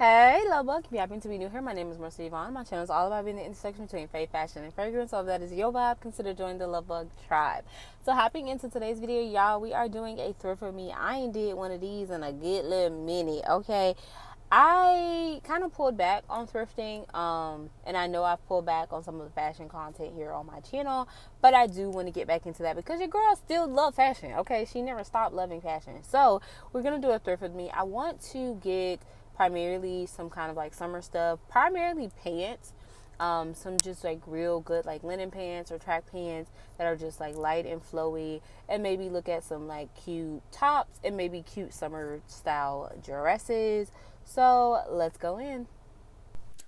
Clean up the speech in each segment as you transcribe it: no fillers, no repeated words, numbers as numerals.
Hey, Lovebug. If you happen to be new here, my name is maryssayvon. My channel is all about being the intersection between faith, fashion, and fragrance. So if that is your vibe, consider joining the Lovebug tribe. So hopping into today's video, y'all, we are doing a thrift for me. I ain't did one of these in a good little minute, okay? I kind of pulled back on thrifting, and I know I've pulled back on some of the fashion content here on my channel, but I do want to get back into that because your girl still love fashion, okay? She never stopped loving fashion. So we're going to do a thrift with me. I want to get primarily some kind of like summer stuff, primarily pants, some just like real good like linen pants or track pants that are just like light and flowy, and maybe look at some like cute tops and maybe cute summer style dresses. So let's go in.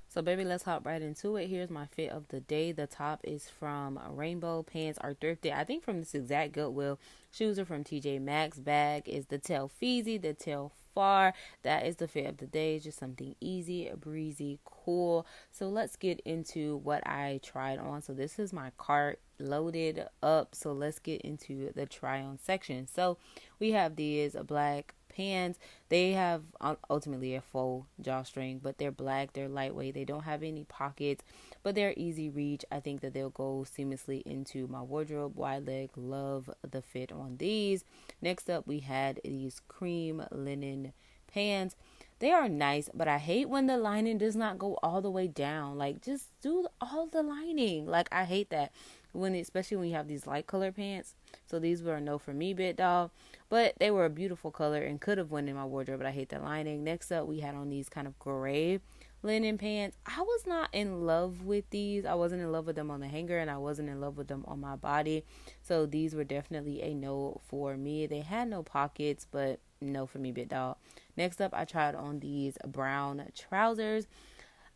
So baby, let's hop right into it. Here's my fit of the day. The top is from Rainbow. Pants are thrifted, I think, from this exact Goodwill. Shoes are from TJ Maxx. Bag is the Tail Feezy, the Tail Far. That is the fit of the day. Just something easy, breezy, cool. So let's get into what I tried on. So this is my cart loaded up. So let's get into the try on section. So we have these black pants. They have ultimately a faux drawstring, but they're black, they're lightweight, they don't have any pockets, but they're easy reach. I think that they'll go seamlessly into my wardrobe. Wide leg, love the fit on these. Next up, we had these cream linen pants. They are nice, but I hate when the lining does not go all the way down. Like, just do all the lining. Like, I hate that especially when you have these light color pants. So these were a no for me, bit doll, but they were a beautiful color and could have went in my wardrobe, but I hate the lining. Next up, we had on these kind of gray linen pants. I was not in love with these. I wasn't in love with them on the hanger, and I wasn't in love with them on my body. So these were definitely a no for me. They had no pockets, but no for me, bit doll. Next up, I tried on these brown trousers.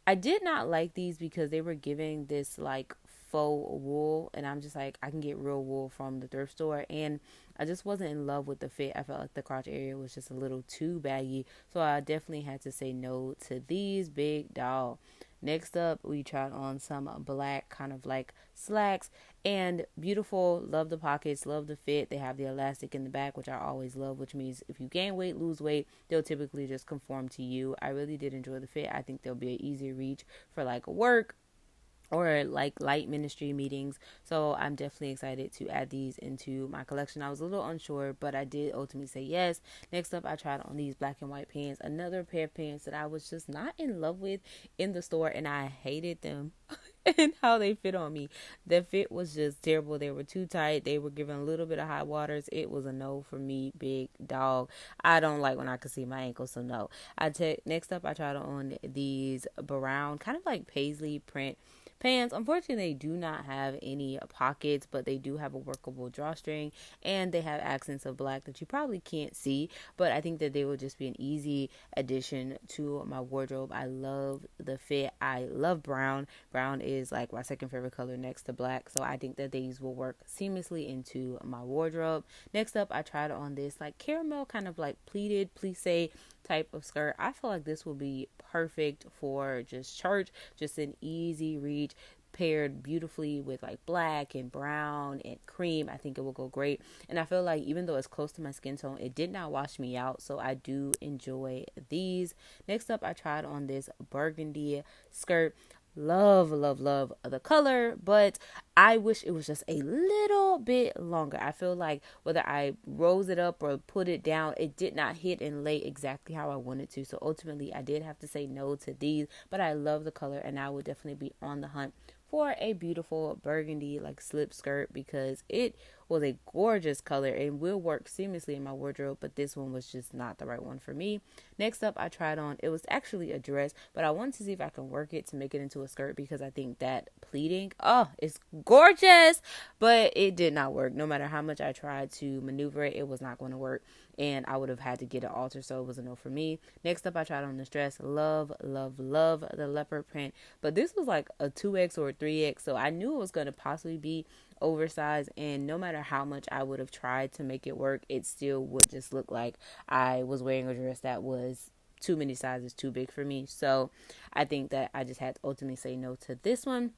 I did not like these because they were giving this like faux wool, and I'm just like, I can get real wool from the thrift store, and I just wasn't in love with the fit. I felt like the crotch area was just a little too baggy, so I definitely had to say no to these, big dog. Next up, we tried on some black kind of like slacks, and beautiful. Love the pockets, love the fit. They have the elastic in the back, which I always love, which means if you gain weight, lose weight, they'll typically just conform to you. I really did enjoy the fit. I think they'll be an easy reach for like work or like light ministry meetings. So I'm definitely excited to add these into my collection. I was a little unsure, but I did ultimately say yes. Next up, I tried on these black and white pants, another pair of pants that I was just not in love with in the store, and I hated them and how they fit on me. The fit was just terrible. They were too tight. They were giving a little bit of hot waters. It was a no for me, big dog. I don't like when I can see my ankles, so no. Next up, I tried on these brown kind of like paisley print pants. Unfortunately, they do not have any pockets, but they do have a workable drawstring, and they have accents of black that you probably can't see, but I think that they will just be an easy addition to my wardrobe. I love the fit. I love brown. Brown is like my second favorite color next to black, so I think that these will work seamlessly into my wardrobe. Next up, I tried on this like caramel kind of like pleated plissé type of skirt. I feel like this will be perfect for just church, just an easy reach, paired beautifully with like black and brown and cream. I think it will go great, and I feel like even though it's close to my skin tone, it did not wash me out, so I do enjoy these. Next up, I tried on this burgundy skirt. Love, love, love the color, but I wish it was just a little bit longer. I feel like whether I rose it up or put it down, it did not hit and lay exactly how I wanted to. So ultimately, I did have to say no to these, but I love the color, and I would definitely be on the hunt for a beautiful burgundy like slip skirt because it was a gorgeous color and will work seamlessly in my wardrobe, but this one was just not the right one for me. Next up, I tried on, it was actually a dress, but I wanted to see if I can work it to make it into a skirt because I think that pleating, oh, it's gorgeous, but it did not work. No matter how much I tried to maneuver it, it was not going to work, and I would have had to get an alter, so it was a no for me. Next up, I tried on this dress. Love, love, love the leopard print, but this was like a 2X or a 3X, so I knew it was going to possibly be oversized, and no matter how much I would have tried to make it work, it still would just look like I was wearing a dress that was too many sizes too big for me. So I think that I just had to ultimately say no to this one.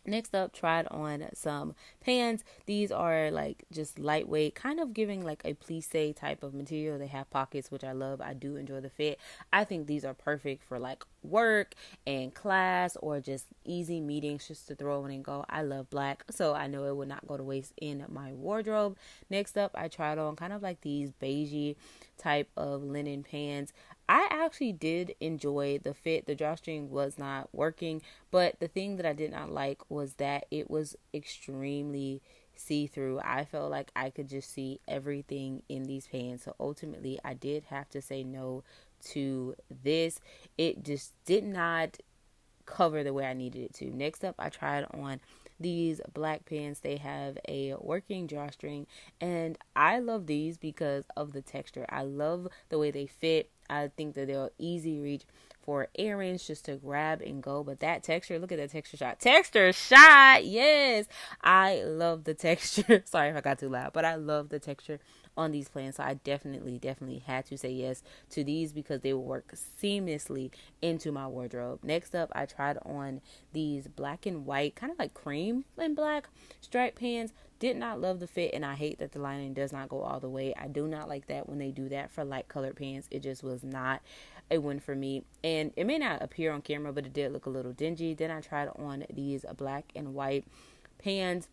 Next up, tried on some pants. These are like just lightweight, kind of giving like a plissé type of material. They have pockets, which I love. I do enjoy the fit. I think these are perfect for like work and class or just easy meetings just to throw on and go. I love black, so I know it would not go to waste in my wardrobe. Next up, I tried on kind of like these beigey type of linen pants. I actually did enjoy the fit. The drawstring was not working, but the thing that I did not like was that it was extremely see-through. I felt like I could just see everything in these pants. So ultimately, I did have to say no to this. It just did not cover the way I needed it to. Next up, I tried on these black pants. They have a working drawstring, and I love these because of the texture. I love the way they fit. I think that they're easy reach for errands just to grab and go. But that texture, look at that texture shot. Texture shot, yes. I love the texture. Sorry if I got too loud, but I love the texture on these plants. So I definitely had to say yes to these because they will work seamlessly into my wardrobe. Next up, I tried on these black and white, kind of like cream and black striped pants. Did not love the fit, and I hate that the lining does not go all the way. I do not like that when they do that for light colored pants. It just was not a win for me, and it may not appear on camera, but it did look a little dingy. Then I tried on these black and white pants.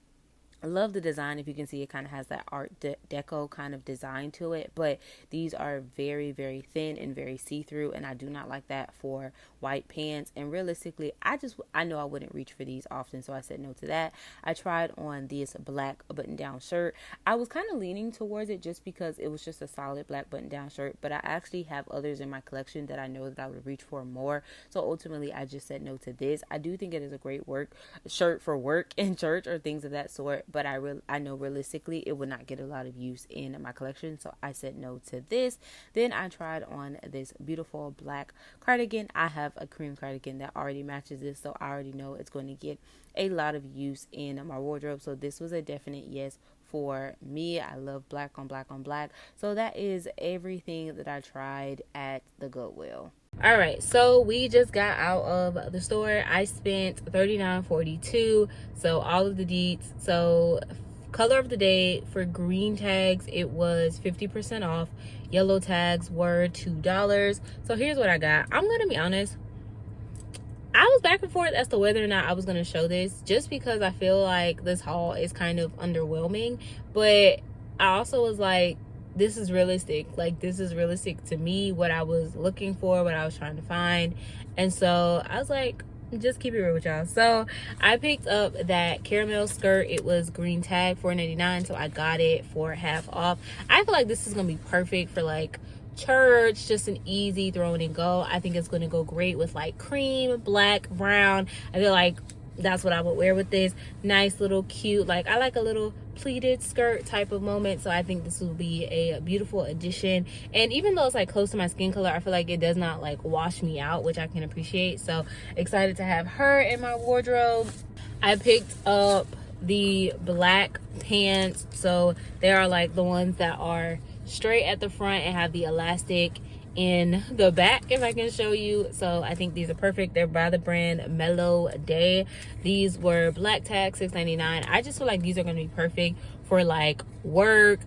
I love the design. If you can see, it kind of has that art deco kind of design to it, but these are very thin and very see-through, and I do not like that for white pants. And realistically, I know I wouldn't reach for these often, so I said no to that. I tried on this black button-down shirt. I was kind of leaning towards it just because it was just a solid black button-down shirt, but I actually have others in my collection that I know that I would reach for more, so ultimately I just said no to this. I do think it is a great shirt for work in church or things of that sort, but I know realistically it would not get a lot of use in my collection, so I said no to this. Then I tried on this beautiful black cardigan. I have a cream cardigan that already matches this, so I already know it's going to get a lot of use in my wardrobe, so this was a definite yes for me. I love black on black on black. So that is everything that I tried at the Goodwill. All right, so we just got out of the store. I spent $39.42, so all of the deets. So color of the day for green tags, it was 50% off. Yellow tags were $2. So here's what I got. I'm gonna be honest, I was back and forth as to whether or not I was going to show this, just because I feel like this haul is kind of underwhelming, but I also was like, this is realistic. Like, this is realistic to me, what I was looking for, what I was trying to find. And so I was like, just keep it real with y'all. So I picked up that caramel skirt. It was green tag, $4.99, so I got it for half off. I feel like this is going to be perfect for like church, just an easy throw and go. I think it's going to go great with like cream, black, brown. I feel like that's what I would wear with this. Nice little cute, like I like a little pleated skirt type of moment, so I think this will be a beautiful addition. And even though it's like close to my skin color, I feel like it does not like wash me out, which I can appreciate. So excited to have her in my wardrobe. I picked up the black pants, so they are like the ones that are straight at the front and have the elastic in the back, if I can show you. So I think these are perfect. They're by the brand Mellow Day. These were black tag, $6.99. I just feel like these are going to be perfect for like work,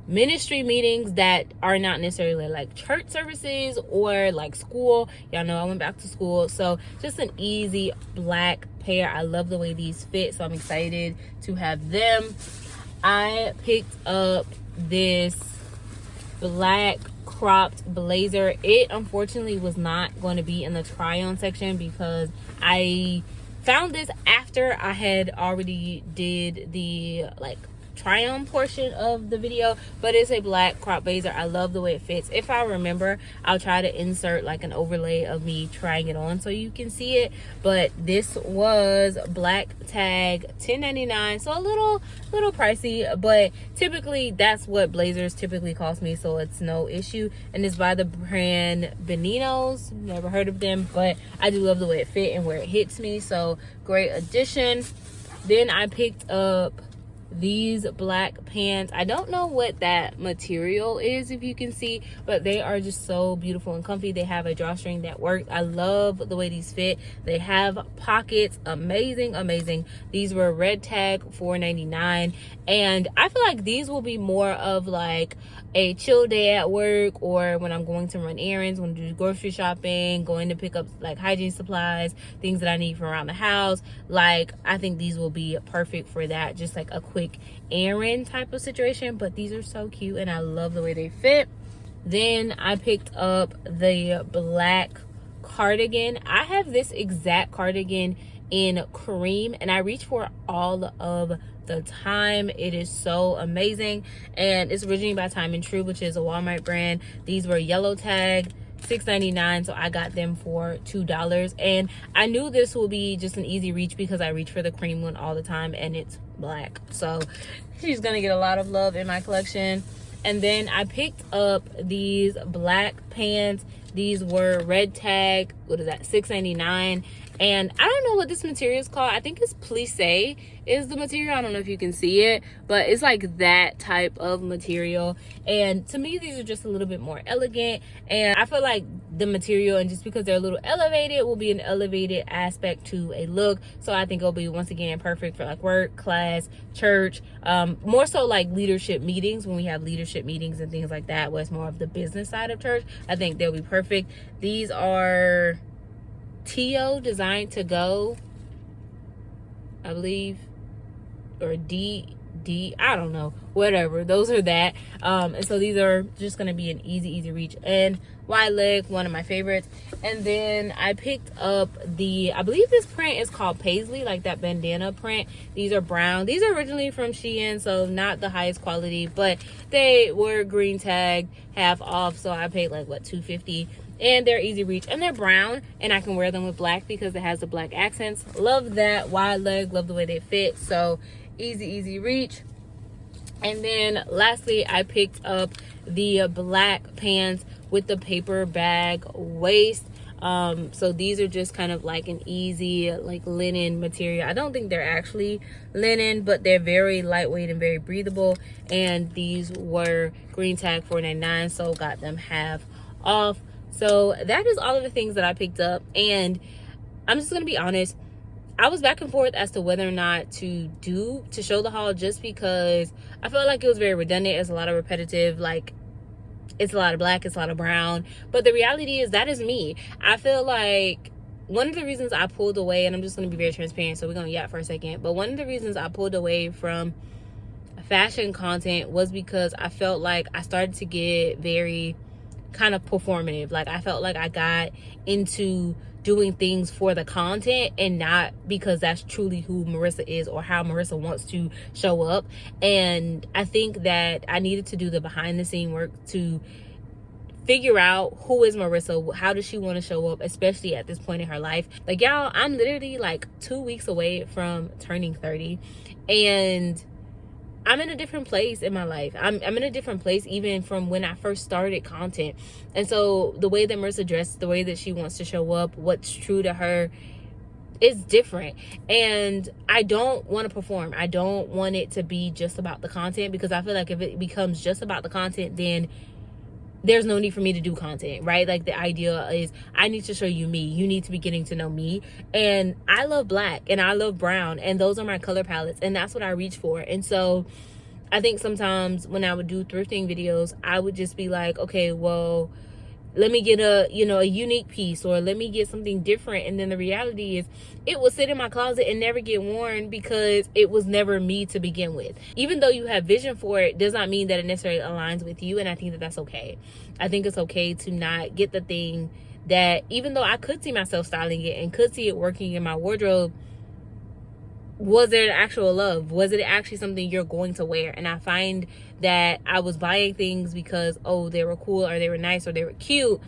ministry meetings that are not necessarily like church services or like school. Y'all know I went back to school, so just an easy black pair. I love the way these fit, so I'm excited to have them. I picked up this black cropped blazer. It unfortunately was not going to be in the try on section because I found this after I had already did the like try on portion of the video, but it's a black crop blazer. I love the way it fits. If I remember, I'll try to insert like an overlay of me trying it on so you can see it. But this was black tag, $10.99, so a little pricey, but typically that's what blazers typically cost me, so it's no issue. And it's by the brand Beninos. Never heard of them, but I do love the way it fit and where it hits me, so great addition. Then I picked up these black pants. I don't know what that material is, if you can see, but they are just so beautiful and comfy. They have a drawstring that works. I love the way these fit. They have pockets. Amazing, amazing. These were red tag $4.99, and I feel like these will be more of like a chill day at work, or when I'm going to run errands, when I do grocery shopping, going to pick up like hygiene supplies, things that I need from around the house. Like, I think these will be perfect for that, just like a quick errand type of situation. But these are so cute and I love the way they fit. Then I picked up the black cardigan. I have this exact cardigan in cream and I reach for it all of the time. It is so amazing, and it's originally by Time and True, which is a Walmart brand. These were yellow tag $6.99, so I got them for $2, and I knew this will be just an easy reach because I reach for the cream one all the time and it's black, so she's gonna get a lot of love in my collection. And then I picked up these black pants. These were red tag, what is that, $6.99, and I don't know what this material is called. I think it's plissé is the material. I don't know if you can see it, but it's like that type of material. And to me, these are just a little bit more elegant, and I feel like the material, and just because they're a little elevated, will be an elevated aspect to a look. So I think it'll be, once again, perfect for like work, class, church, more so like leadership meetings, when we have leadership meetings and things like that, where it's more of the business side of church. I think they'll be perfect. These are T.O. Designed to Go, I believe, or D, I don't know, whatever. Those are that. And so these are just going to be an easy reach. And wide leg, one of my favorites. And then I picked up the, I believe this print is called Paisley, like that bandana print. These are brown. These are originally from Shein, so not the highest quality, but they were green tag, half off, so I paid like, what, $2.50. And they're easy reach, and they're brown, and I can wear them with black because it has the black accents. Love that. Wide leg, love the way they fit. So easy reach. And then lastly, I picked up the black pants with the paper bag waist. So these are just kind of like an easy like linen material. I don't think they're actually linen, but they're very lightweight and very breathable. And these were green tag $4.99, so got them half off. So that is all of the things that I picked up, and I'm just gonna be honest, I was back and forth as to whether or not to show the haul, just because I felt like it was very redundant. It's a lot of repetitive, like it's a lot of black, it's a lot of brown, but the reality is that is me. I feel like one of the reasons I pulled away, and I'm just gonna be very transparent, so we're gonna yap for a second, but one of the reasons I pulled away from fashion content was because I felt like I started to get very kind of performative. Like, I felt like I got into doing things for the content and not because that's truly who Marissa is or how Marissa wants to show up. And I think that I needed to do the behind the scene work to figure out who is Marissa, how does she want to show up, especially at this point in her life. Like, y'all, I'm literally like 2 weeks away from turning 30, and I'm in a different place in my life. I'm in a different place even from when I first started content. And so the way that Marissa dresses, the way that she wants to show up, what's true to her, is different. And I don't want to perform. I don't want it to be just about the content, because I feel like if it becomes just about the content, then there's no need for me to do content, right? Like, the idea is I need to show you me. You need to be getting to know me. And I love black and I love brown, and those are my color palettes, and that's what I reach for. And so I think sometimes when I would do thrifting videos, I would just be like, okay, well, let me get a unique piece, or let me get something different. And then the reality is it will sit in my closet and never get worn because it was never me to begin with. Even though you have vision for it, does not mean that it necessarily aligns with you. And I think that that's okay. I think it's okay to not get the thing that, even though I could see myself styling it and could see it working in my wardrobe, was it actual love? Was it actually something you're going to wear? And I find that I was buying things because, oh, they were cool, or they were nice, or they were cute,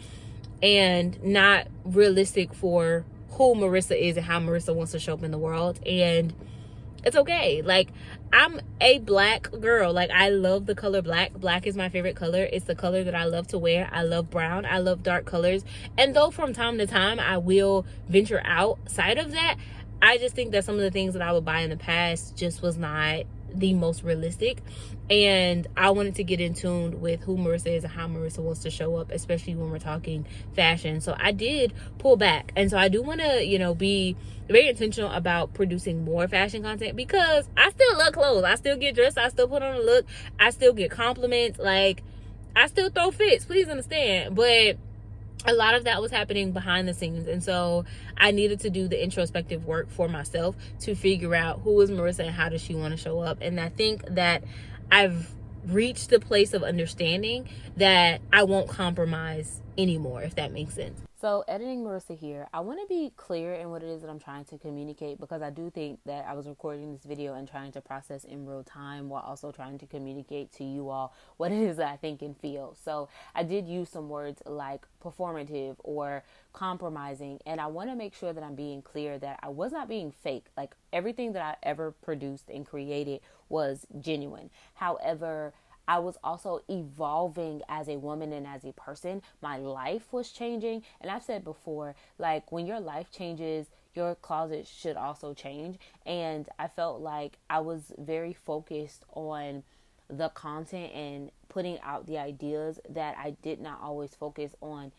and not realistic for who Marissa is and how Marissa wants to show up in the world. And it's okay. Like, I'm a black girl. Like, I love the color black. Black is my favorite color. It's the color that I love to wear. I love brown. I love dark colors. And though from time to time I will venture outside of that, I just think that some of the things that I would buy in the past just was not the most realistic. And I wanted to get in tune with who Marissa is and how Marissa wants to show up, especially when we're talking fashion. So I did pull back. And so I do want to, be very intentional about producing more fashion content, because I still love clothes. I still get dressed. I still put on a look. I still get compliments. Like, I still throw fits. Please understand. But a lot of that was happening behind the scenes. And so I needed to do the introspective work for myself to figure out who is Marissa and how does she want to show up. And I think that I've reached the place of understanding that I won't compromise anymore, if that makes sense. So editing Marissa here, I want to be clear in what it is that I'm trying to communicate, because I do think that I was recording this video and trying to process in real time while also trying to communicate to you all what it is that I think and feel. So I did use some words like performative or compromising, and I want to make sure that I'm being clear that I was not being fake. Like, everything that I ever produced and created was genuine. However, I was also evolving as a woman and as a person. My life was changing. And I've said before, like, when your life changes, your closet should also change. And I felt like I was very focused on the content and putting out the ideas that I did not always focus on.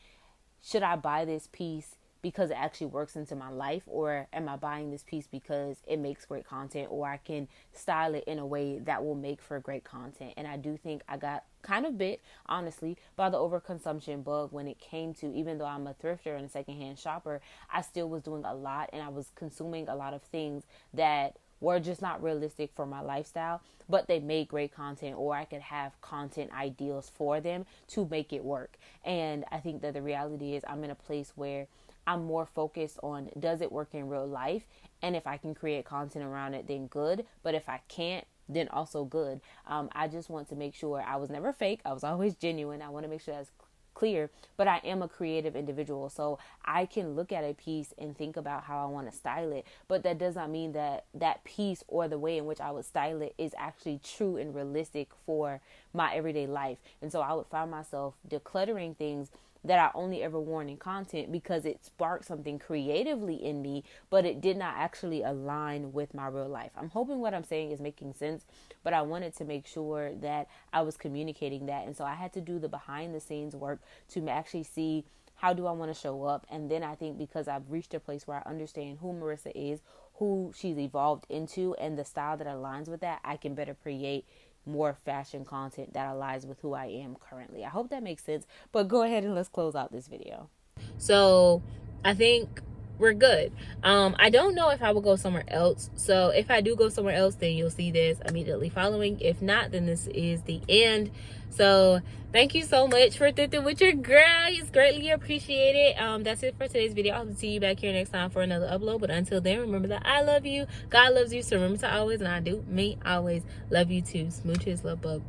Should I buy this piece because it actually works into my life, or am I buying this piece because it makes great content, or I can style it in a way that will make for great content? And I do think I got kind of bit, honestly, by the overconsumption bug when it came to, even though I'm a thrifter and a secondhand shopper, I still was doing a lot, and I was consuming a lot of things that were just not realistic for my lifestyle, but they made great content, or I could have content ideals for them to make it work. And I think that the reality is I'm in a place where I'm more focused on, does it work in real life? And if I can create content around it, then good. But if I can't, then also good. I just want to make sure I was never fake. I was always genuine. I want to make sure that's clear, but I am a creative individual. So I can look at a piece and think about how I want to style it. But that does not mean that that piece or the way in which I would style it is actually true and realistic for my everyday life. And so I would find myself decluttering things that I only ever worn in content because it sparked something creatively in me, but it did not actually align with my real life. I'm hoping what I'm saying is making sense, but I wanted to make sure that I was communicating that. And so I had to do the behind the scenes work to actually see, how do I want to show up? And then I think because I've reached a place where I understand who Marissa is, who she's evolved into, and the style that aligns with that, I can better create more fashion content that aligns with who I am currently. I hope that makes sense, but go ahead and let's close out this video. So I think we're good. I don't know if I will go somewhere else. So if I do go somewhere else, then you'll see this immediately following. If not, then this is the end. So thank you so much for thrifting with your girl. It's greatly appreciated. That's it for today's video. I'll see you back here next time for another upload. But until then, remember that I love you. God loves you. So remember to always, and I do, me always, love you too. Smooches, love bug.